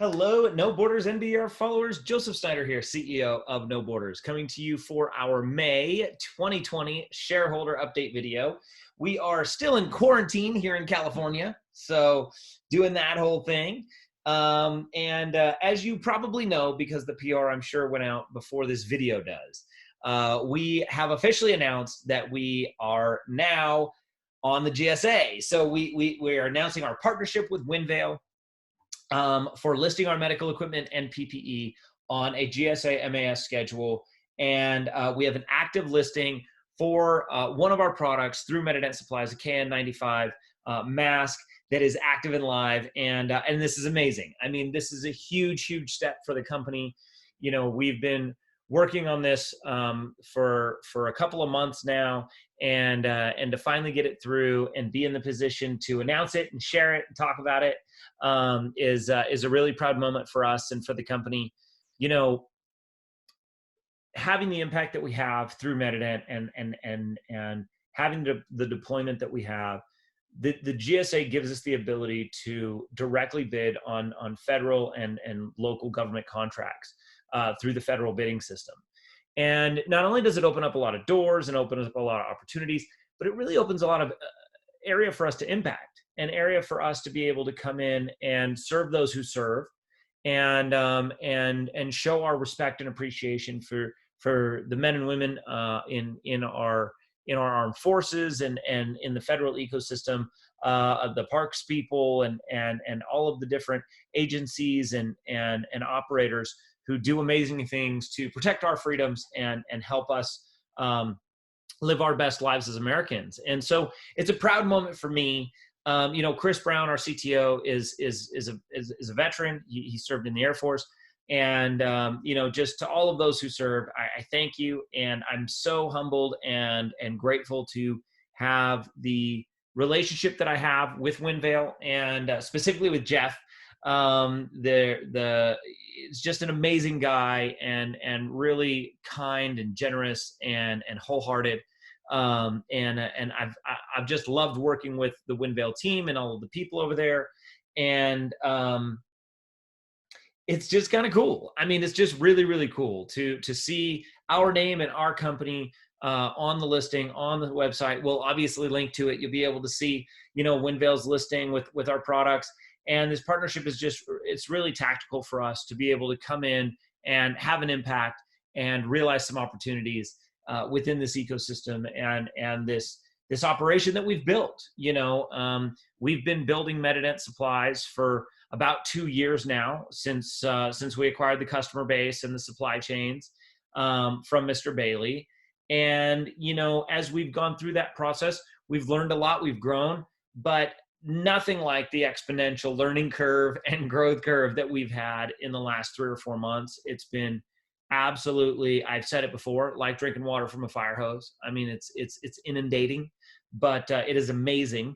Hello, No Borders NBR followers. Joseph Snyder here, CEO of No Borders, coming to you for our May 2020 shareholder update video. We are still in quarantine here in California, so doing that whole thing. As you probably know, because the PR I'm sure went out before this video does, we have officially announced that we are now on the GSA. So we are announcing our partnership with Winvale for listing our medical equipment and PPE on a GSA MAS schedule. And we have an active listing for one of our products through MediDent Supplies, a KN95 mask that is active and live. And this is amazing. I mean, this is a huge, huge step for the company. You know, we've been working on this for a couple of months now, and to finally get it through and be in the position to announce it and share it and talk about it is a really proud moment for us and for the company. You know, having the impact that we have through MediDent and having the deployment that we have, the GSA gives us the ability to directly bid on federal and local government contracts through the federal bidding system. And not only does it open up a lot of doors and open up a lot of opportunities, but it really opens a lot of area for us to impact, an area for us to be able to come in and serve those who serve, and show our respect and appreciation for the men and women in our armed forces and in the federal ecosystem, of the parks people and all of the different agencies and operators who do amazing things to protect our freedoms and help us live our best lives as Americans. And so it's a proud moment for me. You know, Chris Brown, our CTO, is a veteran. He served in the Air Force. And, you know, just to all of those who serve, I thank you. And I'm so humbled and grateful to have the relationship that I have with Winvale and specifically with Jeff. It's just an amazing guy and really kind and generous and wholehearted. And I've just loved working with the Winvale team and all of the people over there. And it's just kind of cool. I mean, it's just really, really cool to see our name and our company on the listing, on the website. We'll obviously link to it. You'll be able to see, you know, Winvale's listing with our products. And this partnership is just, it's really tactical for us to be able to come in and have an impact and realize some opportunities within this ecosystem and this operation that we've built. You know, we've been building MediDent Supplies for about 2 years now, since we acquired the customer base and the supply chains from Mr. Bailey. And, you know, as we've gone through that process, we've learned a lot, we've grown, but nothing like the exponential learning curve and growth curve that we've had in the last 3 or 4 months. It's been absolutely, I've said it before, like drinking water from a fire hose. I mean, it's inundating, but it is amazing.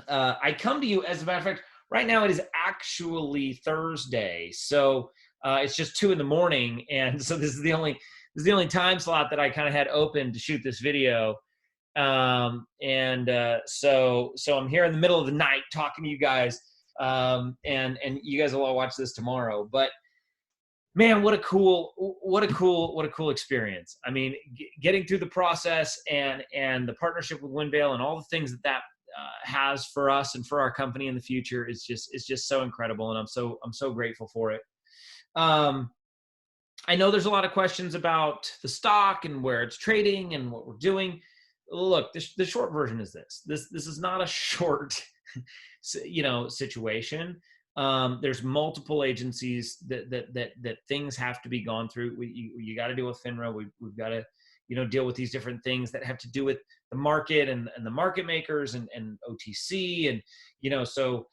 I come to you, as a matter of fact, right now it is actually Thursday. So it's just 2 a.m. And so this is the only time slot that I kind of had open to shoot this video. So I'm here in the middle of the night talking to you guys, and you guys will all watch this tomorrow. But man, what a cool experience. I mean, getting through the process and the partnership with Winvale and all the things that has for us and for our company in the future is just so incredible, and I'm so grateful for it. I know there's a lot of questions about the stock and where it's trading and what we're doing. Look, the short version is this is not a short, you know, situation. There's multiple agencies that things have to be gone through. You got to deal with FINRA. We've got to, you know, deal with these different things that have to do with the market and the market makers and OTC and, you know, so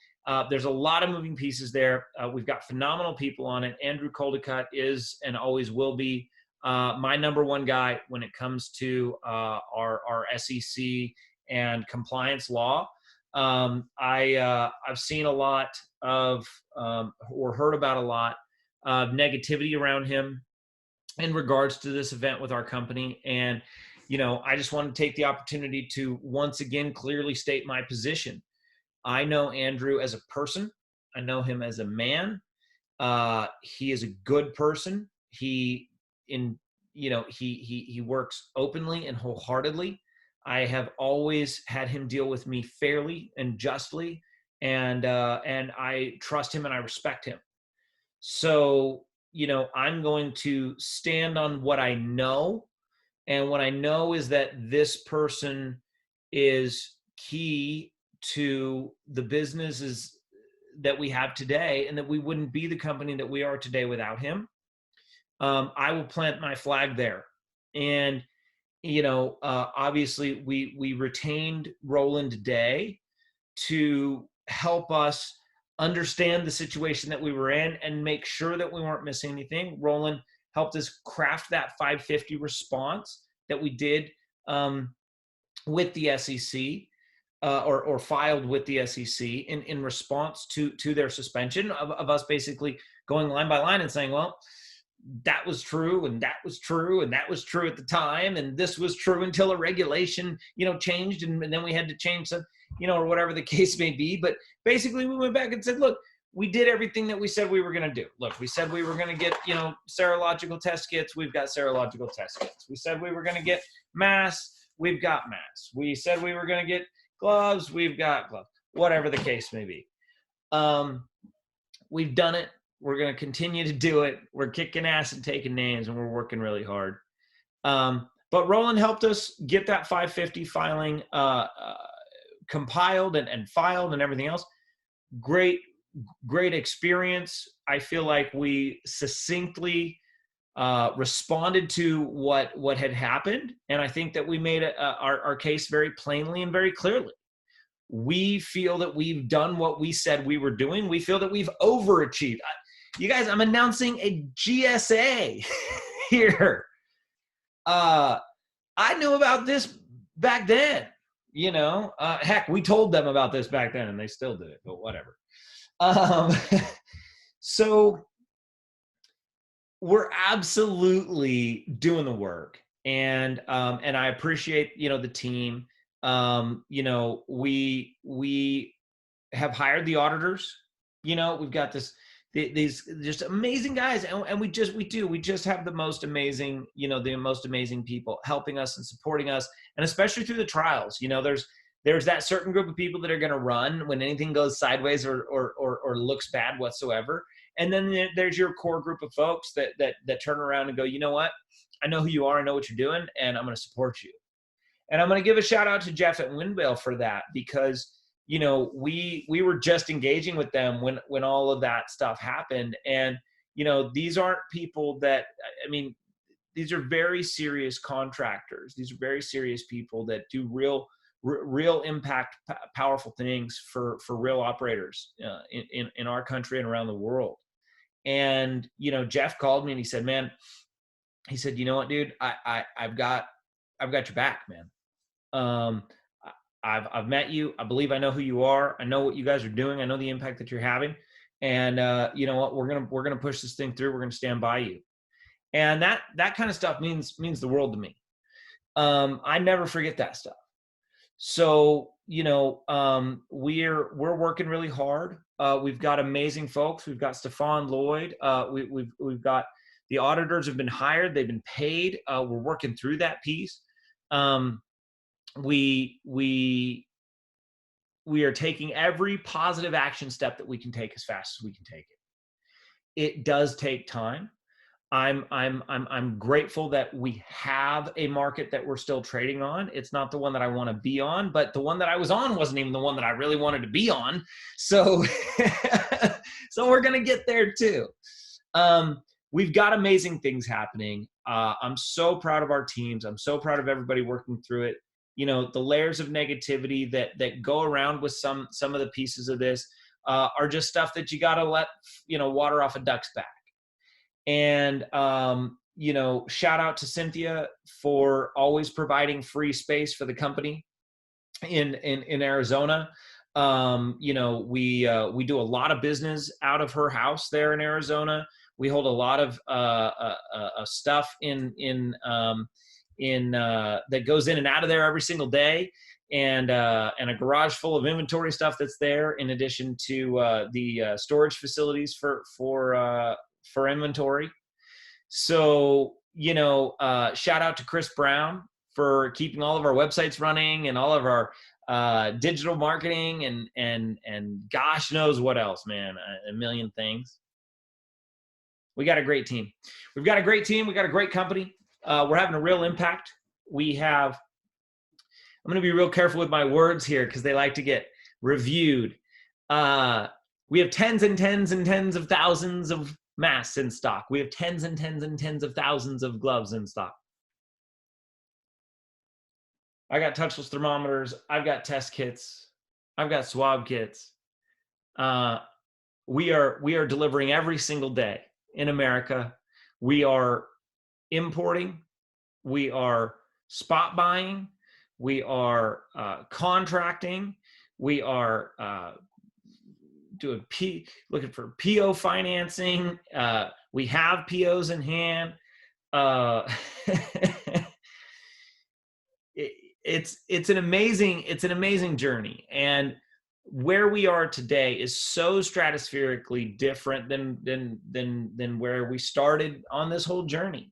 there's a lot of moving pieces there. We've got phenomenal people on it. Andrew Coldicott is and always will be my #1 guy when it comes to our SEC and compliance law. I've seen a lot of or heard about a lot of negativity around him in regards to this event with our company. And, you know, I just want to take the opportunity to once again clearly state my position. I know Andrew as a person. I know him as a man. He is a good person. He works openly and wholeheartedly. I have always had him deal with me fairly and justly, and I trust him and I respect him. So, I'm going to stand on what I know. And what I know is that this person is key to the businesses that we have today, and that we wouldn't be the company that we are today without him. I will plant my flag there. And, obviously we retained Roland Day to help us understand the situation that we were in and make sure that we weren't missing anything. Roland helped us craft that 550 response that we did with the SEC, or filed with the SEC in response to their suspension of us basically going line by line and saying, well, that was true, and that was true, and that was true at the time, and this was true until a regulation, changed, and then we had to change some, or whatever the case may be. But basically, we went back and said, look, we did everything that we said we were going to do. Look, we said we were going to get, serological test kits. We've got serological test kits. We said we were going to get masks. We've got masks. We said we were going to get gloves. We've got gloves. Whatever the case may be. We've done it. We're going to continue to do it. We're kicking ass and taking names, and we're working really hard. But Roland helped us get that 550 filing compiled and filed and everything else. Great experience. I feel like we succinctly responded to what had happened, and I think that we made our case very plainly and very clearly. We feel that we've done what we said we were doing. We feel that we've overachieved. You guys, I'm announcing a GSA here. I knew about this back then, heck, we told them about this back then and they still did it, but whatever. So we're absolutely doing the work, and I appreciate, the team. We have hired the auditors. We've got these just amazing guys, and we just have the most amazing, the most amazing people helping us and supporting us, and especially through the trials. There's that certain group of people that are going to run when anything goes sideways or looks bad whatsoever, and then there's your core group of folks that turn around and go, you know what, I know who you are, I know what you're doing, and I'm going to support you. And I'm going to give a shout out to Jeff at Winvale for that, because we were just engaging with them when all of that stuff happened. And, these aren't people that, these are very serious contractors. These are very serious people that do real impact, powerful things for real operators in our country and around the world. And, Jeff called me and he said, man, he said, you know what, dude, I've got your back, man. I've met you. I believe I know who you are. I know what you guys are doing. I know the impact that you're having. And you know what? We're gonna push this thing through. We're gonna stand by you. And that kind of stuff means the world to me. I never forget that stuff. So we're working really hard. We've got amazing folks. We've got Stefan Lloyd. We've got the auditors have been hired. They've been paid. We're working through that piece. We are taking every positive action step that we can take as fast as we can take it. It does take time. I'm grateful that we have a market that we're still trading on. It's not the one that I want to be on, but the one that I was on wasn't even the one that I really wanted to be on. So, so we're going to get there too. We've got amazing things happening. I'm so proud of our teams. I'm so proud of everybody working through it. The layers of negativity that go around with some of the pieces of this are just stuff that you got to let, water off a duck's back. And, shout out to Cynthia for always providing free space for the company in Arizona. We do a lot of business out of her house there in Arizona. We hold a lot of stuff in that goes in and out of there every single day. and a garage full of inventory stuff that's there, in addition to the storage facilities for inventory. So, shout out to Chris Brown for keeping all of our websites running and all of our digital marketing and gosh knows what else, man, a million things. We got a great team. We've got a great team. We got a great company. We're having a real impact. I'm going to be real careful with my words here because they like to get reviewed. We have tens and tens and tens of thousands of masks in stock. We have tens and tens and tens of thousands of gloves in stock. I got touchless thermometers. I've got test kits. I've got swab kits. We are delivering every single day in America. We are importing. We are spot buying. We are contracting. We are looking for PO financing. We have POs in hand. It's an amazing journey, and where we are today is so stratospherically different than where we started on this whole journey.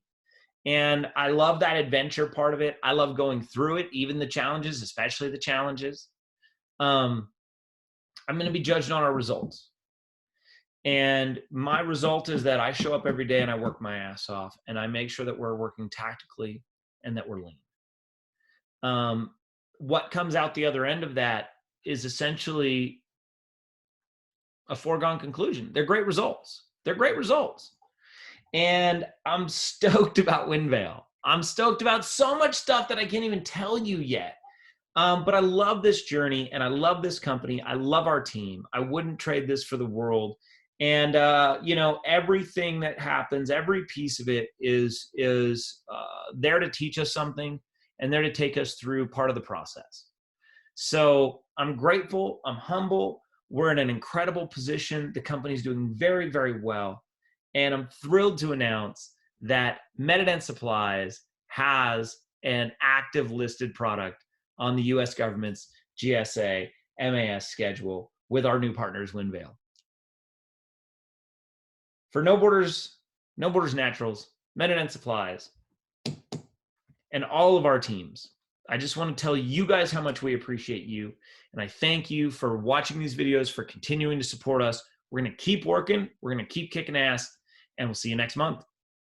And I love that adventure part of it. I love going through it, even the challenges, especially the challenges. I'm going to be judged on our results. And my result is that I show up every day and I work my ass off, and I make sure that we're working tactically and that we're lean. What comes out the other end of that is essentially a foregone conclusion. They're great results. They're great results. And I'm stoked about Winvale. I'm stoked about so much stuff that I can't even tell you yet. But I love this journey and I love this company. I love our team. I wouldn't trade this for the world. And, everything that happens, every piece of it is there to teach us something and there to take us through part of the process. So I'm grateful. I'm humble. We're in an incredible position. The company's doing very, very well. And I'm thrilled to announce that MediDent Supplies has an active listed product on the U.S. government's GSA MAS schedule with our new partners, Winvale. For No Borders Naturals, MediDent Supplies, and all of our teams, I just want to tell you guys how much we appreciate you. And I thank you for watching these videos, for continuing to support us. We're going to keep working. We're going to keep kicking ass. And we'll see you next month.